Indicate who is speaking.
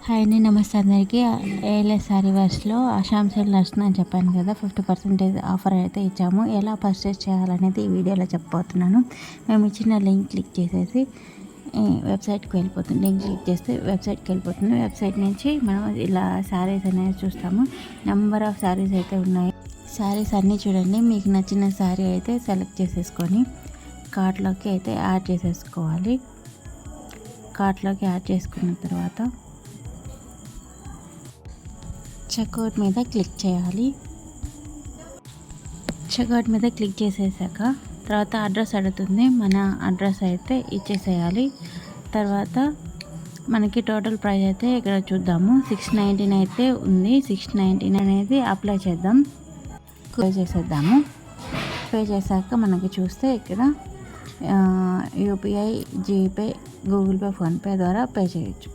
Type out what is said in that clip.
Speaker 1: Hi అండి, నమస్తే అందరికీ. ఏఎల్ఎస్ శారీ వర్స్లో ఆషాఢం సేల్ నడుస్తుందని చెప్పాను కదా, 50% ఆఫర్ అయితే ఇచ్చాము. ఎలా పర్చేస్ చేయాలనేది ఈ వీడియోలో చెప్పబోతున్నాను. మేము ఇచ్చిన లింక్ క్లిక్ చేసేసి వెబ్సైట్కి వెళ్ళిపోతుంది. లింక్ క్లిక్ చేస్తే వెబ్సైట్కి వెళ్ళిపోతుంది. వెబ్సైట్ నుంచి మనం ఇలా శారీస్ అనేది చూస్తాము. నెంబర్ ఆఫ్ శారీస్ అయితే ఉన్నాయి. శారీస్ అన్నీ చూడండి. మీకు నచ్చిన శారీ అయితే సెలెక్ట్ చేసేసుకొని కార్ట్లోకి అయితే యాడ్ చేసేసుకోవాలి. కార్ట్లోకి యాడ్ చేసుకున్న తర్వాత చెక్అవుట్ మీద క్లిక్ చేయాలి. చెక్అవుట్ మీద క్లిక్ చేసేసాక తర్వాత అడ్రస్ అడుగుతుంది. మన అడ్రస్ అయితే ఇచ్చేసేయాలి. తర్వాత మనకి టోటల్ ప్రైస్ అయితే ఇక్కడ చూద్దాము. 619 అయితే ఉంది. 619 అనేది అప్లై చేద్దాం. పే చేసేద్దాము. పే చేశాక మనకి చూస్తే ఇక్కడ UPI, GPay, Google pay, PhonePe ద్వారా పే చేయొచ్చు.